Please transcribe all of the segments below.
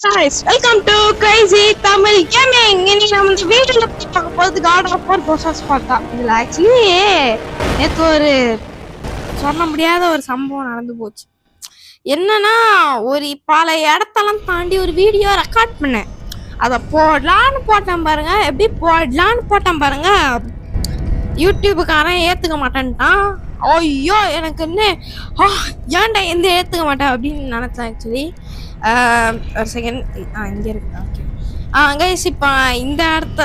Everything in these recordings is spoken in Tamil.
Guys, welcome to Crazy Tamil Gaming. இன்னைக்கு நம்ம இந்த வீடியோல பார்க்க போறது God of War Process பார்த்தா. இதுல ஆக்சுவலி நேத்து ஒரு சொல்ல முடியாத ஒரு சம்பவம் நடந்து போச்சு. என்னன்னா ஒரு பல இடத்தெல்லாம் தாண்டி ஒரு வீடியோ ரெக்கார்ட் பண்ணேன். அதை போடலான்னு போட்டேன் பாருங்க. எப்படி போடலான்னு போட்டேன் பாருங்க. யூடியூபுக்காரன் ஏத்துக்க மாட்டேன்ட்டான். ஐயோ எனக்கு என்ன ஏன்டா எந்த ஏத்துக்க மாட்டேன் அப்படின்னு நினைச்சேன் ஆக்சுவலி. ஒரு செகண்ட் இங்கே இருக்கு. ஓகே கைஸ் இப்போ இந்த இடத்த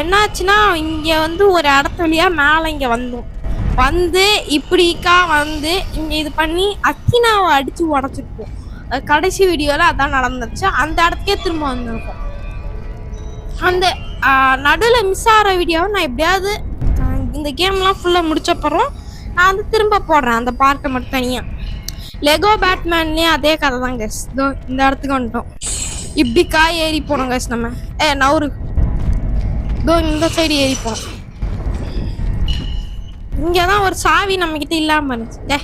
என்னாச்சுன்னா இங்கே வந்து ஒரு இடத்து வழியாக மேலே இங்கே வந்து இப்படிக்கா வந்து இங்கே இது பண்ணி அக்கினாவை அடித்து உடச்சிருப்போம். கடைசி வீடியோவில் அதான் நடந்துச்சு. அந்த இடத்துக்கே திரும்ப வந்திருக்கோம். அந்த நடுவில் மிஸ் ஆகிற வீடியோவை நான் எப்படியாவது இந்த கேம்லாம் ஃபுல்லாக முடிச்சப்பறம் நான் வந்து திரும்ப போடுறேன் அந்த பார்ட்டை மட்டும் தனியாக. லெகோ பேட்மேன்லேயே அதே கதை தான் கேஸ். இதோ இந்த இடத்துக்கு வந்துட்டோம். இப்படிக்கா ஏறி போனோம் கேஸ். நம்ம நவுரு இதோ இந்த சைடு ஏறி போனோம். இங்கே தான் ஒரு சாவி நம்மக்கிட்ட இல்லாமல் இருந்துச்சு.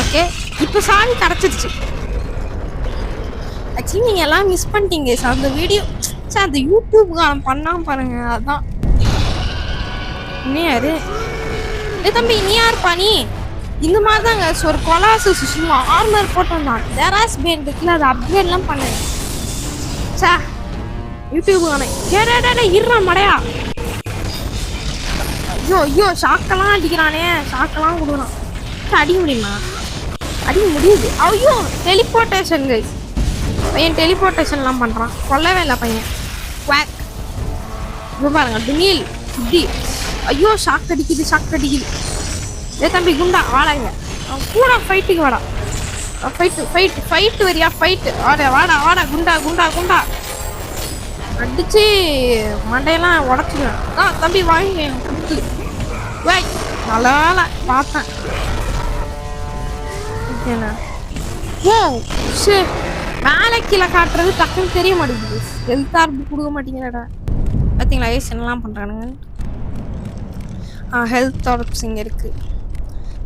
ஓகே இப்போ சாவி கிடச்சிருச்சு. ஆக்சுவலி நீங்கள் எல்லாம் மிஸ் பண்ணிட்டீங்க சார் அந்த வீடியோ. சார் அந்த யூடியூப்காரன் பண்ணாமல் பாருங்க. அதான் நீ யாரு தம்பி? நீ யாருப்பா நீ? இந்த மாதிரி தாங்க ஒரு கொலாசஸ் சும்மா ஆர்மர் போட்டோம்தான். தெராஸ் பேன் இருக்குல்ல, அதை அப்கிரேட்லாம் பண்ணேன். சா யூடியூபுக்கான இருறா மடையா. ஐயோ ஷாக்கெல்லாம் அடிக்கிறானே. ஷாக்கெல்லாம் கொடுக்குறான். அடிக்க முடியுமா? அடிக்க முடியுது. ஐயோ டெலிபோர்டேஷன் கைஸ். பையன் டெலிபோர்டேஷன்லாம் பண்ணுறான். கொல்லவே இல்லை பையன். குவாக் இப்போ பாருங்க டுனில் இப்படி. ஐயோ ஷாக் அடிக்குது. தம்பி குண்டா வாடாங்க. அவன் கூட ஃபைட்டுக்கு வாடா. ஃபைட்டு வரியா? ஃபைட்டு வாடா குண்டா அடிச்சு மண்டையெல்லாம் உடச்சிடுவேன். தம்பி வாங்க கொடுத்து வை. நல்லா பார்த்தேன். ஓ சரி மேலே கீழே காட்டுறது டக்குன்னு தெரிய மாட்டேங்குது. ஹெல்த் ஆர்பு கொடுக்க மாட்டேங்கிறடா. பார்த்தீங்களா ஏஸ் என்னெல்லாம் பண்ணுறானுங்க. ஹெல்த் ஆர்ப்ஸ் இங்கே இருக்குது.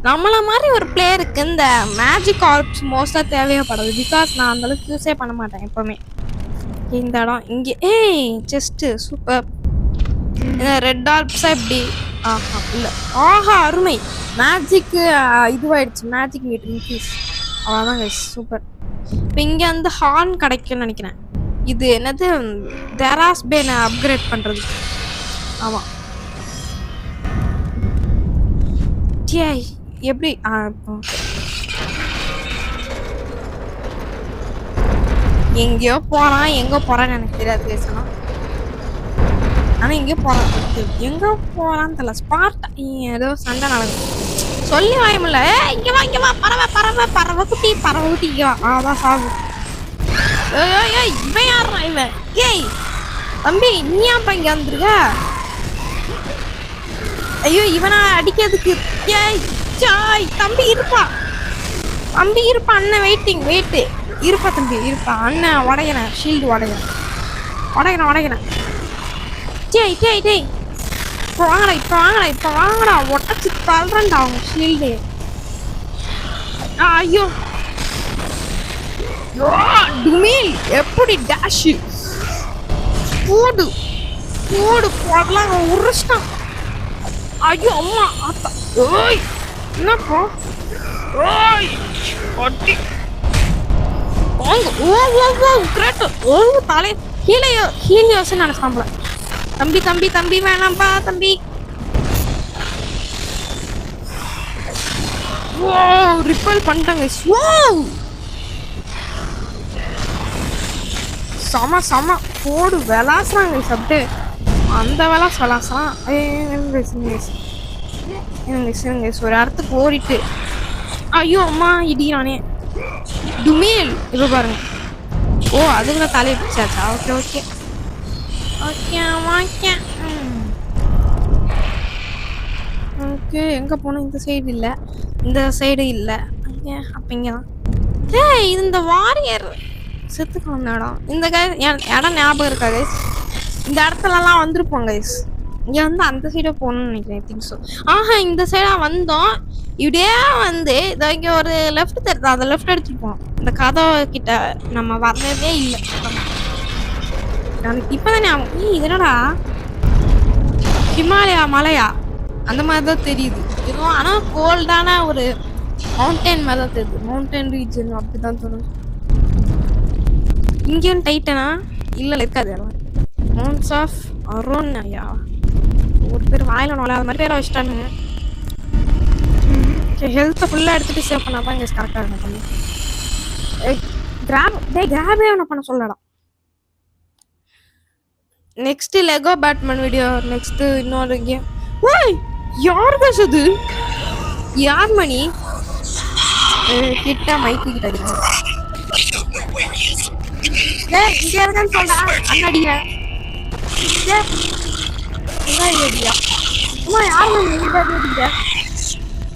நம்மள மாதிரி ஒரு பிளேயருக்கு இந்த மேஜிக் ஆர்ப்ஸ் மோஸ்ட்டாக தேவைப்படுது. பிகாஸ் நான் அந்தளவுக்கு யூஸே பண்ண மாட்டேன் எப்போவுமே. இந்த இடம் இங்கே செஸ்ட்டு சூப்பர். ரெட் ஆர்ப்ஸாக எப்படி? இல்லை அருமை. மேஜிக்கு இதுவாகிடுச்சு. Magic meat increase. அவ்வளோதான் கைஸ் சூப்பர். இப்போ இங்கே வந்து ஹார்ன் கிடைக்கும்னு நினைக்கிறேன். இது என்னது தெராஸ் பேனை அப்கிரேட் பண்ணுறது. ஆமாம் எப்படி எங்கேயோ போறான். எங்க போறான்னு எனக்கு தெரியாது பேசணும். ஆனா எங்கேயோ போறான். எங்க போறான்னு தெரியல. ஸ்பார்ட் ஏதோ சண்டை நடக்குது. சொல்லி வாயமில்ல. இங்க வா பறவை குட்டி இங்க வா. அதான் சாகு. இவன் யாரா இவன்? ஏய் தம்பி நீ ஏன்ப்பா இங்க வந்துருக்க? ஐயோ இவனா அடிக்கிறதுக்கு. தம்பி இருப்பா அண்ணன் வெயிட்டு இருப்பா தம்பி இருப்பா. அண்ணன் உடைகிறேன். ஷீல்டு உடைகிறேன். டேய் இப்போ வாங்கடா உடச்சி தள்ளுறேன்டா அவங்க ஷீல்டு. ஐயோ டுமில் எப்படி டேஷு போடு போடலாம் உருஷ்டான். ஐயோ அம்மா ஆத்தா. ஓய் என்னப்பா? ஓய் அடி வாங்க. ஓ கிரேட். தலை ஹீலியோஸ் நினைச்சாம்பல. தம்பி வேணாம்பா தம்பி. ஓ ரிப்பல் பண்ணிட்டாங்க. ஓ சம போடு விளாசுறாங்க சப்டு. அந்த விளாசலாம். ஒரு இடத்துக்கு ஓடிட்டு. ஐயோ அம்மா இடியானே டுமேல். இப்போ பாருங்க. ஓ அதுக்குள்ள தலையை பிடிச்சாச்சா? ஓகே எங்கே போனோம்? இந்த சைடு இல்லை. அப்போ இங்கே தான். இந்த வாரியர் செத்துக்கான இடம். இந்த இடம் ஞாபகம் இருக்கா கைஸ்? இந்த இடத்துலலாம் வந்திருப்போம் கைஸ். இங்கே வந்து அந்த சைடாக போகணும்னு நினைக்கிறேன். Think so. இந்த சைடாக வந்தோம். இப்படியே வந்து இதோ இங்க ஒரு லெஃப்ட் தெரியுது, அந்த லெஃப்ட் எடுத்துட்டு போனோம். இந்த கதவை கிட்ட நம்ம வரவே இல்லை. எனக்கு இப்பதானே இது என்னடா ஹிமாலயா மலையா அந்த மாதிரி தான் தெரியுது எதுவும். ஆனா கோல்டான ஒரு மவுண்டன் மாதிரி தான் தெரியுது. மவுண்டன் ரீஜன் அப்படிதான் தோணுது. இங்கேயும் டைட்டனா இல்லை இருக்காது. மவுண்ட்ஸ் ஆஃப் அரோன்யா ஒரு பேர் வாயில நோலாத மாதிரி பேரை வச்சுட்டானுங்க. ஹெல்த்தை ஃபுல்லாக எடுத்துகிட்டு சேவ் பண்ணால் தான் இங்கே கரெக்டாக இருக்கும். கிராபே ஒன்று பண்ண சொல்லலாம். Next Lego Batman video. Next இன்னொரு கேம். ஓய் யார் பேசுது? யார் மணி கிட்ட மைக்கு கிட்ட இங்க இருக்கான்னு சொல்றா அண்ணாடியா. அம்மா யார் மணி இங்க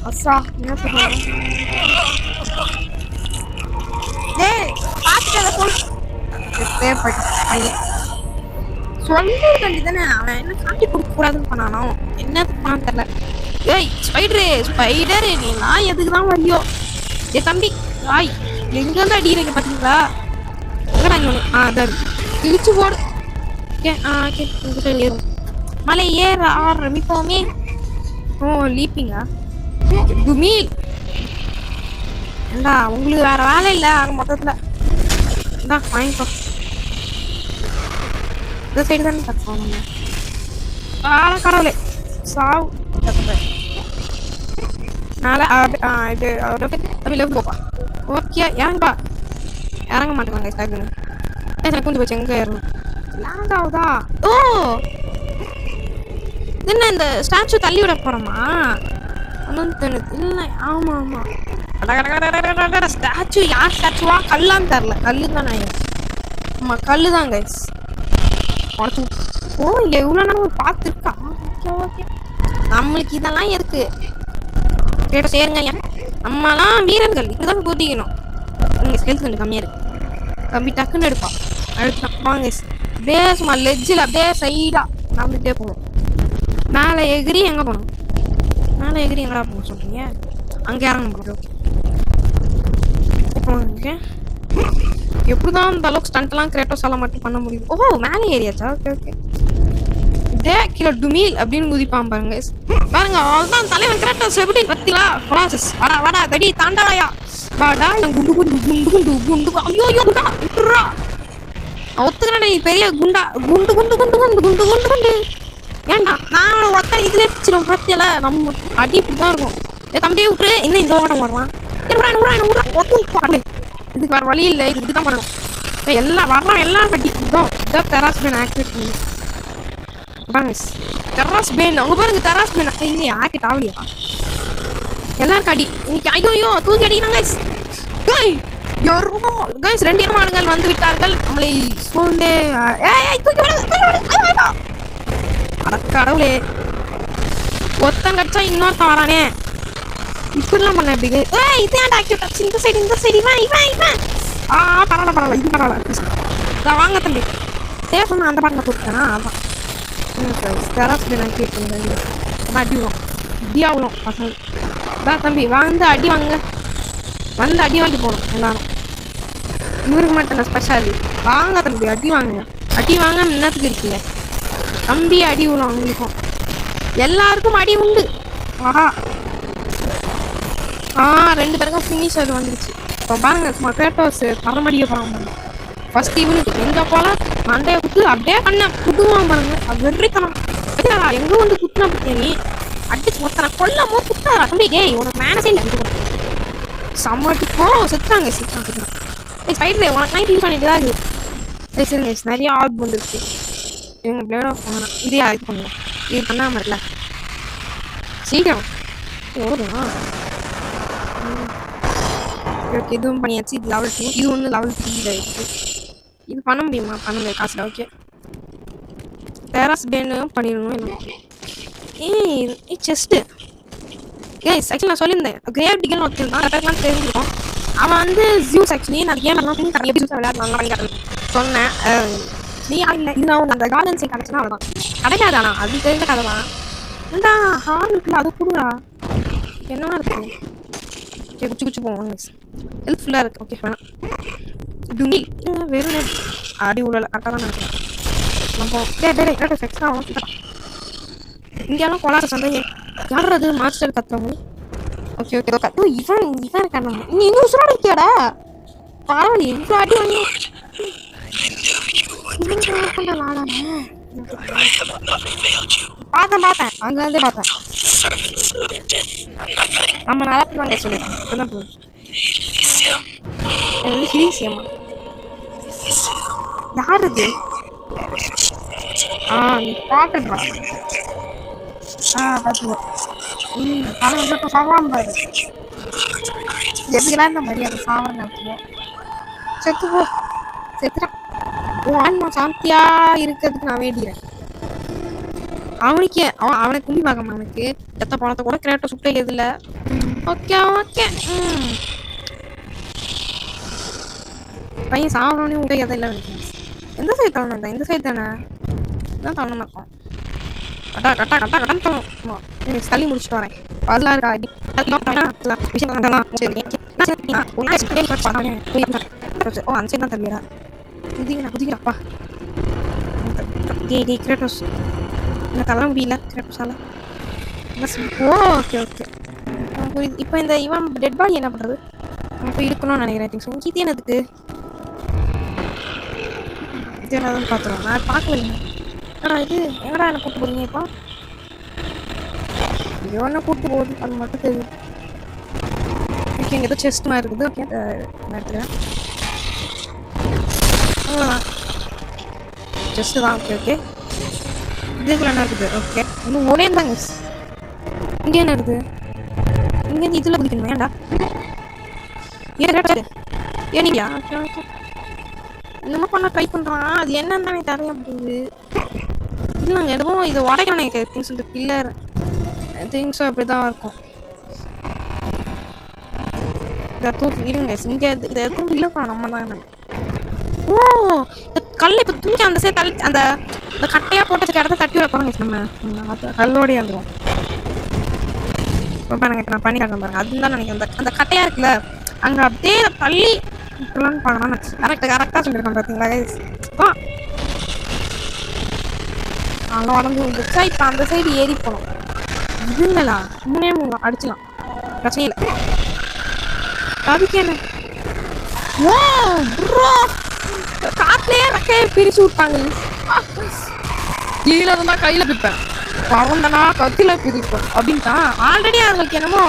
அசா என்ன சொல்றாங்க? டேய் பாத்துக்கல போன் சொல்லி கண்டிதானே. அவன் என்ன காட்டி கொடுக்க கூடாதுன்னு பண்ணானோ என்ன பண்ணான்னு தெரியல. ஏய் ஸ்பைடரு நீலாம் எதுக்கு தான் வரியோ? ஏ தம்பி ஆய் எங்க இருந்து அடிக்கிறீங்க பாத்தீங்களா? அதான் இழிச்சு போடு. ஏறும் மலை ஏற ஆரம்பிப்போமே. ஓ லீப்பிங்கா துமீல் ஏண்டா உங்களுக்கு வேற வேலை இல்லை ஆக மொத்தத்துல. இதான் வாங்கிக்கோ. இந்த சைடு தானே பார்ப்போம் நம்ம. கடவுளே சாவு இது போப்பா. ஓகே ஏன்பா இறங்க மாட்டேங்க. குஞ்சு போச்சு எங்க ஏறணும் லேண்ட் ஆகுதா? ஓ என்ன இந்த ஸ்டாச்சு தள்ளி விட போறோமா? இல்லை ஆமா ஆமா ஸ்டாச்சு. யார் ஸ்டாச்சுவா? கல்லான்னு தெரில. கல்லு தான் ஆமா கல்லு தான் கைஸ். ஓ இங்க இவ்வளவு நேரம் பார்த்துருக்கா. ஓகே நம்மளுக்கு இதெல்லாம் இருக்கு. கேட்ட சேருங்க. நம்மலாம் வீரர்கள் இப்படிதான் குதிக்கணும். இங்க ஸ்கெல்ஸ் கொஞ்சம் கம்மியா இருக்கு. கம்மி டக்குன்னு எடுப்பா. அடுத்து வாங்க அப்படியே சும்மா லெஜ்ஜில் அப்படியே சைடா நடந்துகிட்டே போகணும். மேலே எகிரி எங்கே போகணும்? மேலே எகிரி எங்கடா போகணும் சொல்கிறீங்க? அங்கே இறங்க போகிறோம். ஓகே எப்படி தான் அந்த அளவுக்கு ஸ்டண்ட்லாம் கிரேட்டோஸால மட்டும் பண்ண முடியும்? ஓ மேலே ஏரியாச்சா? ஓகே ஓகே டே கிலோ டுமீல் அப்படின்னு குதிப்பான் பாருங்க. பாருங்க அவ்வளோதான் தலைவன் கிரேட்டோஸ் எப்படி பத்திலா கொலாசஸ். வாடா வாடா தடி தாண்டாயா வாடா. குண்டு குண்டு குண்டு குண்டு குண்டு ஐயோ குண்டா விட்டுறா. ஒத்துக்கிறேன் நீ பெரிய குண்டா. குண்டு குண்டு குண்டு குண்டு குண்டு குண்டு குண்டு ஏண்டா நான் ஒத்த இதுல பிடிச்சிடும் பத்தியில. நம்ம அடி இப்படிதான் இருக்கும். தம்பியை விட்டுரு. இன்னும் இந்த ஓட்டம் வருவான். இதுக்கு வேற வழி இல்லை. இதுதான் பண்ணணும். எல்லாம் வரலாம் எல்லாம் கட்டி இதான் டெராஸ் பேன் ஆக்டிவேட் பண்ணி பாருங்க. டெராஸ் பேன் அவங்க பாருங்க. டெராஸ் பேன் இங்கே ஆக்டிவேட் ஆகலையா? எல்லாரும் கடி இன்னைக்கு. ஐயோ தூக்கி அடிக்கிறாங்க கைஸ். 2 எருமாடுகள் வந்து விட்டார்கள். நம்மளை சூழ்ந்தே கடவுளே ஒத்தன் கட்சா இன்னொருத்தன் வரானே. இப்படிலாம் பண்ண எப்படி? இதான் ஆக்டிவேட். இந்த சைடு இந்த சைடு இவன் இவன் இவன். பரவாயில்ல பரவாயில்ல இது பரவாயில்ல. வாங்க தம்பி சேஃப் அந்த பாட்டில் கொடுத்தேனா? அதான் டெராஸ் பேன் ஆக்டிவேட் பண்ணுங்க. அடி விடும் இடி ஆகணும் பசங்க. அதான் தம்பி வந்து அடி வாங்க. வந்து அடி வாங்கி போகணும் எல்லாரும். இவருக்கு மட்டும் ஸ்பெஷாலி வாங்க தம்பி அடி வாங்க. அடி வாங்க முன்னத்துக்கு இருக்குல்ல தம்பி. அடி விடும் அவங்களுக்கும் எல்லாருக்கும் அடி உண்டு. ஆஹா 2 பேருக்கும் ஃபினிஷ் அது வந்துருச்சு. இப்போ பாருங்க சும்மா கிரேட்டோஸ் பரமடிய போகிறாங்க. ஃபர்ஸ்ட் இவனுக்கு எங்கே போகலாம் மண்டையை குத்து அப்படியே பண்ண குத்துவான் பாருங்க. அது வெறித்தனம். எங்கே வந்து குத்துனா பற்றியா நீ அடிச்சு மொத்தனை கொல்லாமோ குத்தாரா தம்பி? டேய் உனக்கு மேனஸே இல்லை. சம்மட்டுக்கோ செத்துறாங்க செத்துறாங்க. ஸ்பைடர் உனக்கு நைட் யூஸ் பண்ணிட்டு தான் இருக்குது. சரி நிறைய ஆப் வந்துருக்கு. எங்கள் பிளேட் ஆஃப் பண்ணலாம். இதே இது பண்ணுவோம். இது பண்ணாமல் இருக்கல சீக்கிரம் ஓடுமா? ஓகே இதுவும் பண்ணியாச்சு. இது லெவல் 2. இது ஒன்று லெவல் 3 இருக்குது. இது பண்ண முடியுமா? பண்ண முடியாது காசில். ஓகே டெராஸ் பேனும் பண்ணிடணும். என்ன செஸ்ட்டு கைஸ் ஆக்சுவலி நான் சொல்லியிருந்தேன். கிரேவ் டிகன் ஒருத்தர் தான் கரெக்டாக தெரிஞ்சிருக்கோம். அவன் வந்து ஜூஸ் ஆக்சுவலி நான் கேம் எல்லாம் எப்படி ஜூஸாக விளையாடலாம் பண்ணி காட்டுறேன் சொன்னேன். நீ இல்லை இது நான் அந்த கார்டன் சைட் கிடச்சுன்னா அவ்வளோதான் கிடைக்காதானா? அது தெரிஞ்ச கதை தான். ஏண்டா ஹார்ன் இருக்குல்ல அது கொடுறா. என்னவா இருக்கு? ஓகே குச்சி குச்சி போவோம். ஹெல்ப்ஃபுல்லாக இருக்கு. ஓகே வேணாம். டுங்கி வெறும் அடி உள்ள கரெக்டாக தான் நினைக்கிறேன். நம்ம எக்ஸ்ட்ரா இங்கெல்லாம் கொலாச சந்தை யாடுறது மாஸ்டர் கத்துறவங்க. ஓகே ஓகே கத்து இவன் இருக்கான நீ இன்னும் உசுரோட இருக்கியாடா? பரவாயில்ல இவ்வளோ அடி வாங்கி பார்த்தேன் அங்க வந்து பார்த்தேன். நம்ம நல்லா வாங்க சொல்லிடுறேன். ஹிலிசியமா யார் இது? நீ பாட்டுப்பா. பார்த்துவோம். பணம் சாவாம பாரு. எப்படிலாம் இந்த மாதிரி அதை சாவர நடத்துவோம். செத்துப்போ செத்துட்டான். ஆன்மா சாந்தியா இருக்கிறதுக்கு நான் வேண்டிக்கிறேன். அவனை கும்பி பார்க்கணும். அவனுக்கு செத்த பணத்தை கூட கிரேட்டை சுட்டே எதுல. ஓகே ஓகே பையன் சாவணும்னு உடைய எதை இல்லை நினைக்கிறேன். எந்த சைடு தவணை? இந்த சைடு தானே தான் தவணை இருக்கும். தள்ளி முடிச்சுட்டு வரேன். அதெல்லாம் இருக்கா தம்பியா குதிக்கிறப்பா. கிரேட்டோஸ் இந்த தள்ள முடியல கிரேட்டோஸால. ஓகே ஓகே புரியுது. இப்போ இந்த இவன் டெட் பாடி என்ன பண்றது? இப்போ இருக்கணும்னு நினைக்கிறேன். கீதி என்னதுக்கு பார்த்துருவோம். நான் பார்க்கல. இது எங்கடா என்ன கூப்பிட்டு போறீங்க? இப்போ ஐயோ என்ன கூப்பிட்டு போகுது அது மட்டும் தெரியும். ஓகே இங்கே ஏதோ செஸ்ட் மாதிரி இருக்குது. ஓகே நான் எடுத்துக்கிறேன். அவ்வளோதான் செஸ்ட்டு தான். ஓகே ஓகே இதுக்குள்ள என்ன இருக்குது? ஓகே இன்னும் ஒரே தாங்க. இங்கே என்ன இருக்குது? இங்கேருந்து இதில் குதிக்கணும். ஏன்டா ஏனியா? ஓகே ஓகே என்னமோ பண்ண ட்ரை பண்ணுறான். அது என்னன்னு எனக்கு தெரிய அப்படிங்குது. இல்லைங்க எதுவும் இது உடைக்கணும். எனக்கு திங்ஸ் இந்த பில்லர் திங்ஸும் அப்படி தான் இருக்கும். இதை தூக்கி இருங்க. இங்கே இதை தூக்கி இல்லைப்பா நம்ம தான். ஓ இந்த கல் இப்போ தூக்கி அந்த சைடு தள்ளி அந்த கட்டையாக போட்டு இடத்த தட்டி வைப்பாங்க. நம்ம கல்லோடையே வந்துடும். இப்போ எனக்கு நான் பண்ணி காட்டுறேன் பாருங்க. அதுதான் நினைக்கிறேன். அந்த கட்டையாக இருக்குல்ல அங்கே அப்படியே தள்ளி இப்படிலாம் பண்ணலாம். கரெக்டாக சொல்லியிருக்கேன் பார்த்தீங்களா? நல்லா உடம்பு வந்துச்சா. இப்போ அந்த சைடு ஏறி போகணும். இதுங்களா முன்னே அடிச்சுக்கலாம். பிரச்சனை இல்லை. அதுக்கு என்ன காத்துலயே ரெக்கையை பிரிச்சு விட்டாங்க. கீழே இருந்தா கையில பிப்பேன், பறந்தனா கத்தில பிரிப்பேன் அப்படின்ட்டான். ஆல்ரெடி அவங்களுக்கு என்னமோ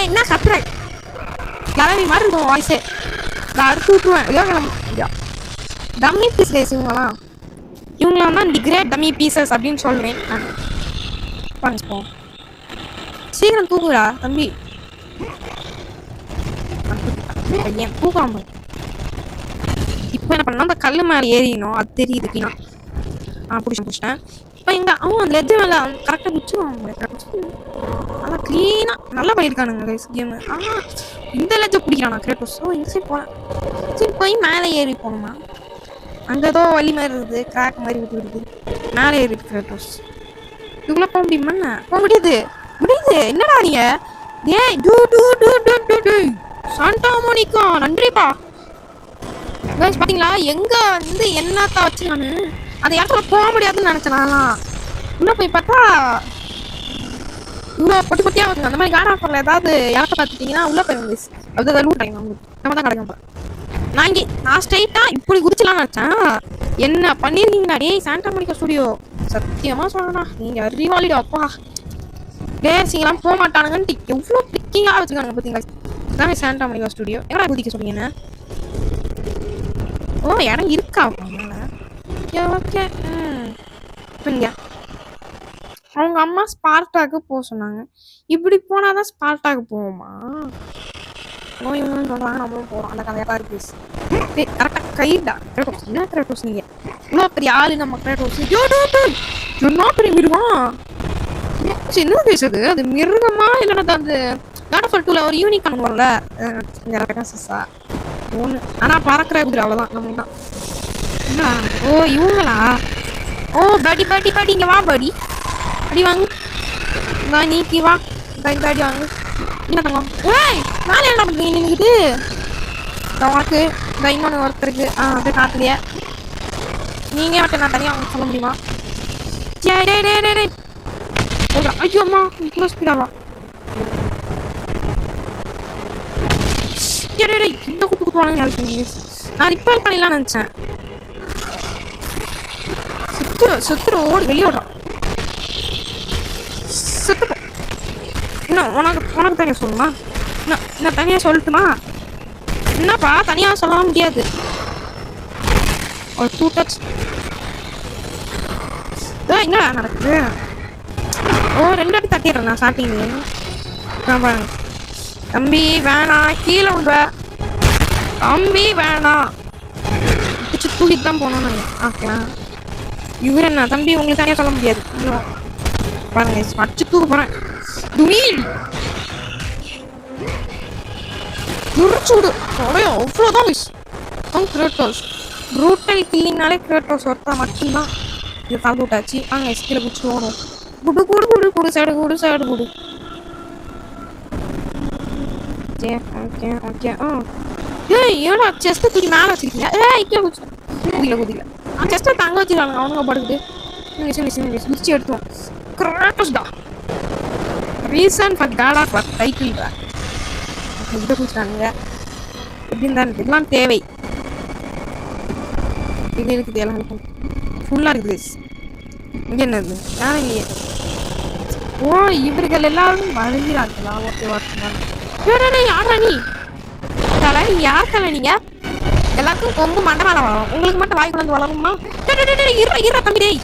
என்ன கத்துற கிளம்பி மாதிரி இருக்கும் வாய்ஸே. நான் அடுத்து விட்டுருவேன். டம்மி பீஸ் கைஸ் இவங்களாம் தான் தி கிரேட் டம்மி பீசஸ் அப்படின்னு சொல்லுவேன் நான். பண்ணிப்போம் சீக்கிரம் தூக்குடா தம்பி. ஏன் தூக்காம இப்போ என்ன பண்ணா அந்த கல் மேலே ஏறினோம். அது தெரியுது. பிடிச்சிட்டேன். இப்போ எங்க அவன் லெஜ் மேலே கரெக்டாக குச்சிடுவாங்க. ஆனால் க்ளீனாக நல்லா பண்ணியிருக்கானுங்க கைஸ் கேமு. ஆனால் இந்த லெஜ்ஜை பிடிக்கிறானா கிரேட்டோஸ். இந்த சைடு போனேன். சரி போய் மேலே ஏறி போகணுமா? அங்கே ஏதோ வலி மாதிரி இருக்குது. கிராக் மாதிரி விட்டு இருக்குது. மேலே ஏறி இருக்கு கிரேட்டோஸ். இதுக்குள்ள போக முடியுமா? போக முடியுது. என்னடா நீங்க? ஏய் சாண்டா மோனிகா நன்றிப்பா. கைஸ் பாத்தீங்களா எங்க வந்து என்னத்தான் வச்சிருக்கானு. அந்த இடத்துல போக முடியாதுன்னு நினைச்சேன். உள்ள போய் பார்த்தா இவ்வளோ பொட்டி பொட்டியா வந்து அந்த மாதிரி கார்டன் ஆஃபர்ல ஏதாவது இடத்த பார்த்துட்டீங்கன்னா உள்ள போயிருங்க. அது லூட் ஆகிடும் உங்களுக்கு. நம்ம தான் கிடைக்கும். நான் ஸ்ட்ரைட்டா இப்படி குதிச்சலாம்னு நினைச்சேன். என்ன பண்ணிருக்கீங்களா? டேய் சாண்டா மோனிகா ஸ்டுடியோ சத்தியமா சொல்றேன்னா நீங்க அறிவாளிடா அப்பா. டேசிங்கெல்லாம் போக மாட்டானுங்கன்னு எவ்வளோ பிக்கிங்காக வச்சுருக்காங்க பார்த்தீங்களா? இதாங்க சாண்டா மோனிகா ஸ்டுடியோ. எவ்வளோ குதிக்க சொல்றீங்கன்னு. ஓ இடம் இருக்கா? ஓகே இங்க அவங்க அம்மா ஸ்பார்ட்டாக்கு போக சொன்னாங்க. இப்படி போனாதான் ஸ்பார்ட்டாக்கு போவோமா? இவங்க சொல்றாங்க நம்மளும் போகிறோம். அந்த கதையாக இருக்கு. கரெக்டாக கைடா கிரேட்டோஸ். என்ன கிரேட்டோஸ் நீங்க இவ்வளோ பெரிய ஆளு? நம்ம கிரேட்டோஸ் என்ன பெரிய மிருகம். என்ன பேசுது? அது மிருகமா இல்லைன்னா அந்த God of War 2ல ஒரு யூனிகார்ன் வரும்ல ஒன்று. ஆனால் பறக்கிற குதிரை அவ்வளோதான் நம்ம தான். ஓ இவங்களா? ஓ பாடி இங்கே வா பாடி. அடி வாங்கு. நீக்கி வா பாடி வாங்கு. என்ன தங்கம்? ஏய் மேலே என்ன பண்ணுறீங்க நின்றுக்கிட்டு? உனக்கு இந்த இன்னொன்று ஒருத்தருக்கு அப்படியே காட்டுலையே நீங்கள் மட்டும் நான் தனியாக அவங்க சொல்ல முடியுமா? ஐயோ அம்மா இவ்வளோ ஸ்பீடாவா? இந்த குத்து குத்துவாங்க யாருக்கு? நான் ரிப்பேர் பண்ணிடலாம் நினச்சேன். சுத்துற ஓடி வெளியோடும். சுத்து இன்னும் உனக்கு தனியாக சொல்லணுமா? என்ன தனியாக சொல்லட்டுமா? என்னப்பா தனியாக சொல்ல முடியாது. ஒரு 2 டச். என்ன நடக்குது? ஓ 2 அடி தட்டிடுறேன் நான் ஸ்டார்டிங்கு. தம்பி வேணாம் கீழே விடுற. தம்பி வேணாம் தூக்கிட்டு தான் போகணும். ஓகே இவர் என்ன தம்பி உங்களுக்கு தனியாக சொல்ல முடியாது. பாருங்க அடிச்சு தூக்க போகிறேன். விடு அவ்வளோதான் மிஸ். கிரேட்டோஸ் ப்ரூட்டல் கில்லிங்னாலே கிரேட்டோஸ் ஒருத்தா மட்டும்தான் இது கால் விட்டாச்சு. வாங்க கீழே குடிச்சு ஓடும். குடு குடு குடு குடு சைடு குடு சைடு குடு. ஓகே ஓகே ஏன்னா செஸ்ட்டை தூக்கி மேலே வச்சிருக்கீங்க. கீழே குதிக்கல செஸ்ட்டை தங்க வச்சிருக்காங்க அவங்க படுக்குது. குதிச்சு எடுத்துவோம். கிரேட்டோஸ் தான் reason for god of title தான் இதை குடிச்சிட்டாங்க. எப்படின்னு தான் இதெல்லாம் தேவை. இது இருக்குது எல்லாம் ஃபுல்லாக இருக்குது. இங்கே என்னது யாரும் இல்லையே. ஓ இவர்கள் எல்லாரும் வருகிறார்களா? ஓகே யாரா நீ தலை? யார் தலை நீங்க? எல்லாத்துக்கும் கொம்பு மண்டை மேலே வளரும், உங்களுக்கு மட்டும் வாய் குழந்தை வளருமா? இருற தம்பி டேய்.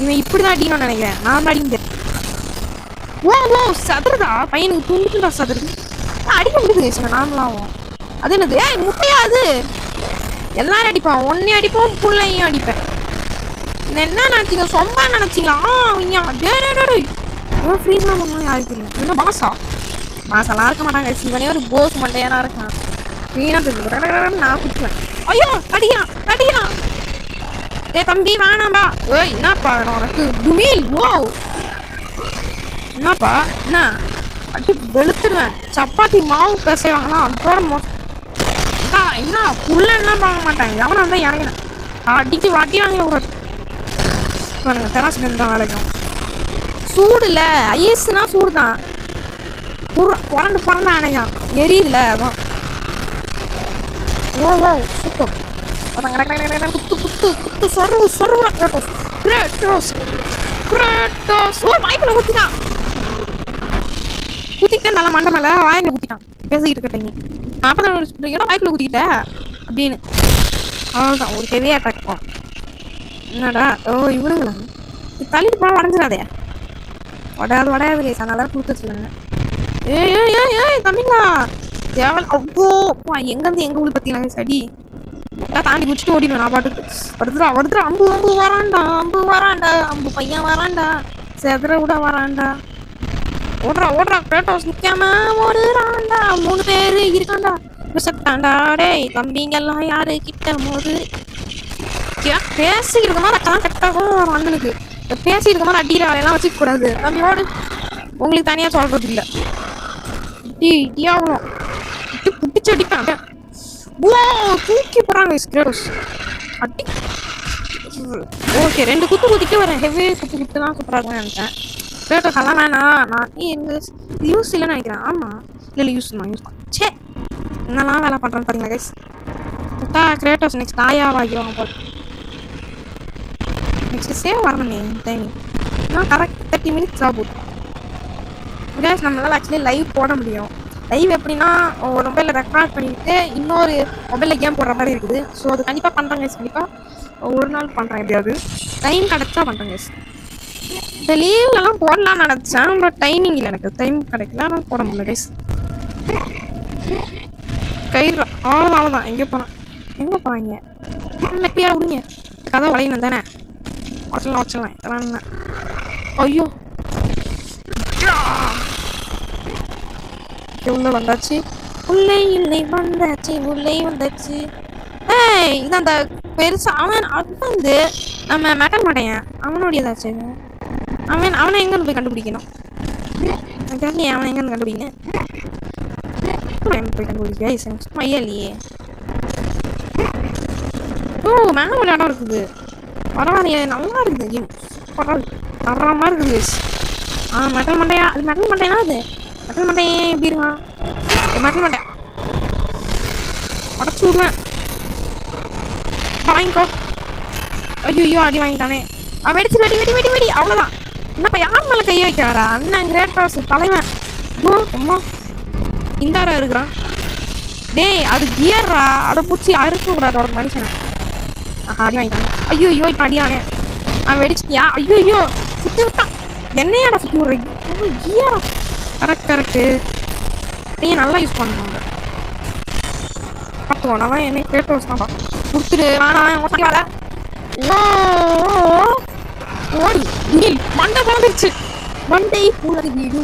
இவன் இப்படிதான் அடிக்கணும்னு நினைக்கிறேன். நான் தான் அடிக்க. ஓ சதுருதா பையனுக்கு துண்டுக்குண்டா சதுரு. அடிக்க முடியுது நாமளாவும். அது என்னது? முட்டையா அது? எல்லாரும் அடிப்பான். ஒன்னே அடிப்போம் புள்ளையும் அடிப்பேன். என்ன நினைச்சிங்க? சொம்பா நினைச்சிங்களா? ஃப்ரீஸ்லாம் பண்ணணும் யாருக்கு இல்லை. என்ன மாசாலாம் இருக்க மாட்டாங்க. சிவனே ஒரு போஸ் மண்டையானா இருக்கான். வீணா தெரிஞ்சு நான் குத்துவேன். ஐயோ அடிக்கிறான். தம்பி வேணாம்பா. என்னப்பா உனக்கு துமீல்? ஓ என்னப்பா என்ன அடி வெளுத்துருவேன். சப்பாத்தி மாவு பேசுவாங்கன்னா அதோட என்ன புள்ளெல்லாம் பார்க்க மாட்டாங்க. எவனா தான் இறங்கினேன் அடிச்சு வாட்டி வாங்க பாருங்க. தெராசு தான் வேலைக்கும் சூடு இல்லை. ஐஸ்னா சூடு தான். புரண்டு அணையான் எரியுதுல அதான். ஓ சூப்பர். குத்து குத்து குத்து சொருவா வாய்ப்புல குத்திட்டான். குத்திக்கிட்டேன் நல்லா மண்டை மேல வாயில குத்திட்டான். பேசிக்கிட்டு இருக்கட்டீங்க அப்பதான் வாய்ப்புல குத்திக்கிட்ட அப்படின்னு. அவ்வளோதான் ஒரு ஹெவியா அட்டாக் போகும். என்னடா இவனுங்களா தள்ளிட்டு போனால் உடஞ்சிடாதே. உடையாது கேஸ் அதனால கொடுத்து வச்சுருக்காங்க. ஏய் தம்பிங்களா தேவல் அவ்வளோ எங்கேருந்து எங்கே உள்ள பார்த்தீங்களா சடி தாண்டி குடிச்சிட்டு ஓடிடுவேன். நான் பாட்டுக்கு ஒருத்தர் அம்பு வராண்டா அம்பு பையன் வராண்டா செதற விட வராண்டா. ஓடுறா கிரேட்டோஸ் நிற்காம ஓடுறாண்டா. 3 பேர் இருக்காண்டா. விசட்டாண்டா டேய் தம்பிங்கெல்லாம் யாரு கிட்ட போது பேசிக்கிட்டு மாதிரி கான்டாக்டாகும் அண்ணனுக்கு. பேசிக்கிட்டு மாதிரி அடிக்கிற வேலையெல்லாம் வச்சுக்க கூடாது. தம்பி ஓடு. உங்களுக்கு தனியாக சொல்றது இல்லை. ஆகணும் பிடிச்சி அடிப்பேன். தூக்கி போறாங்க கிரேட்டோஸ் அடி. ஓகே 2 குத்து குத்திட்டு வரேன். ஹெவி குத்து தான் சூப்பராக நினைச்சேன். கிரேட்டோஸ் எல்லாம் வேணாம். நான் யூஸ் இல்லைன்னு நினைக்கிறேன். ஆமாம் இல்லை யூஸ் சே என்னெல்லாம் வேலை பண்ணுறேன்னு பார்த்தீங்களா கைஸ். கிரேட்டோஸ் நெக்ஸ்ட் ஆயாவாகிடுவாங்க போல். நெக்ஸ்ட் சேவ் வரணுமே டைமிங். இன்னும் கரெக்ட் 30 மினிட்ஸ் ஆகும். கைஸ் நம்மளால் ஆக்சுவலி லைவ் போட முடியும். லைவ் எப்படின்னா ஒரு மொபைலில் ரெக்கார்ட் பண்ணிட்டு இன்னொரு மொபைலில் கேம் போடுற மாதிரி இருக்குது. ஸோ அது கண்டிப்பாக பண்ணுறேன் கைஸ். கண்டிப்பாக ஒரு நாள் பண்ணுறேன். எப்படியாவது டைம் கிடச்சா பண்ணுறேன் கைஸ். இந்த லீவ்லலாம் போடலாம்னு நினச்சேன். பட் டைமிங் இல்லை, எனக்கு டைம் கிடைக்கல. ஆனால் போட முடியல கைஸ். கயிறு அவ்வளோதான். எங்கே போகிறாங்க எப்படியா விடுங்க. கதை வளையணும் தானே. வச்சலாம் இதெல்லாம். ஐயோ உள்ள வந்தாச்சு. உள்ளே வந்தாச்சு. இது அந்த பெருசா அவன் வந்து நம்ம மெட்டல் மாட்டேன் அவனுடையதாச்சு. அவனை எங்க போய் கண்டுபிடிக்கணும். தெரியல அவன் எங்கே கண்டுபிடிங்க போய் கண்டுபிடிக்க கைஸ் சும்மா இல்லையே ஓ மேலே ஒரு இடம் இருக்குது பரவாயில்லையே நல்லா இருக்குது கேம் பரவாயில்ல தரமாக இருக்குது கைஸ் மெட்டல் மண்டையா அது மெட்டல் மண்டையா அது மெட்டல் மண்டையே எப்படி இருக்கான் மெட்டல் மண்டையா உடச்சு விடுவேன் வாங்கிக்கோ ஐயோ அடி வாங்கிட்டானே வெடிச்சு வெடி வெடி வெடி வெடி அவ்வளோதான் என்னப்பா யார் மேலே கையை வைக்கிறாரா அண்ணன் கிரேட் க்ராஸ் தலைவன் அம்மா இந்தாரா இருக்கிறான் டேய் அது கியர்ரா அதை பிடிச்சி அறுக்கக்கூடாது ஒரு மனுஷனை அடி வாங்கிட்டாங்க ஐயோ இப்போ அடியானே வெடிச்சிட்டியா ஐயோ சுற்றி விட்டான் என்னையாடா சுற்றி விட்றீங்க கியரா கரெக்டு நீங்கள் நல்லா யூஸ் பண்ணுவாங்க பார்த்துவோம் நான் என்னை கேட்டு வச்சுதான் கொடுத்துரு வேணாம் ஓடி மண்டை போந்துருச்சு மண்டை பூலரி வீடு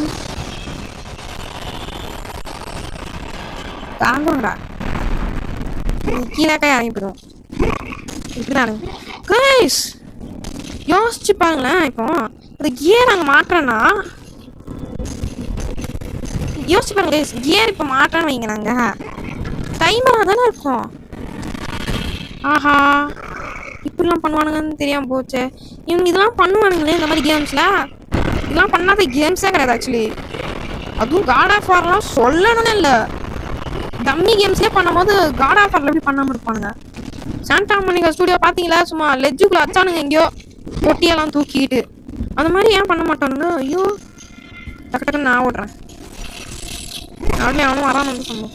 தாங்கடா கீழே அனுப்பிடுவோம் இப்படிதானே கைஸ் யோசிச்சு பாருங்களேன் இப்போ அது கியர் நாங்கள் மாட்டுறோன்னா யோசிச்சு பாருங்க கைஸ் கியர் இப்போ மாட்டுறோன்னு வைங்க நாங்கள் டைமராக தானே இருக்கும் ஆஹா இப்படிலாம் பண்ணுவானுங்கன்னு தெரியாமல் போச்சு இவங்க இதெல்லாம் பண்ணுவானுங்களே இந்த மாதிரி கேம்ஸில் இதெல்லாம் பண்ணாத கேம்ஸே கிடையாது ஆக்சுவலி அதுவும் காட் ஆஃப் வார்லாம் சொல்லணும்னு இல்லை டம்மி கேம்ஸ்லேயே பண்ணும்போது காட் ஆஃப் வாரில் எப்படி பண்ணாமல் இருப்பானுங்க சாண்டா மோனிகா ஸ்டூடியோ பார்த்தீங்களா சும்மா லெஜ்ஜுக்குள்ளே வச்சானுங்க எங்கேயோ பொட்டியெல்லாம் தூக்கிட்டு அந்த மாதிரி ஏன் பண்ண மாட்டானுங்க ஐயோ டக்கு டக்குன்னு நான் ஓடுறேன் அப்படியே அவனும் வரான்னு வந்து சொன்னோம்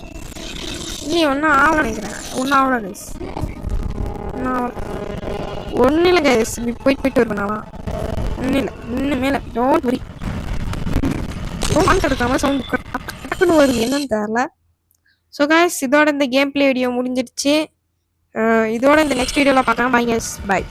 இல்லையே ஒன்றும் ஆகலை நினைக்கிறேன் ஒன்றும் ஆகலை கைஸ் ஒன்றும் இல்லை கைஸ் இப்படி போயிட்டு வருவேன் நான் ஒன்றும் இல்லை இன்னும் மேலே டோன்ட் வரி எடுக்காமல் சவுண்ட் டக்குன்னு வருது என்னன்னு தெரில ஸோ கைஸ் இதோட இந்த கேம் பிளே வீடியோ முடிஞ்சிடுச்சு இதோட இந்த நெக்ஸ்ட் வீடியோவில் பார்க்கலாம் பை கைஸ் பை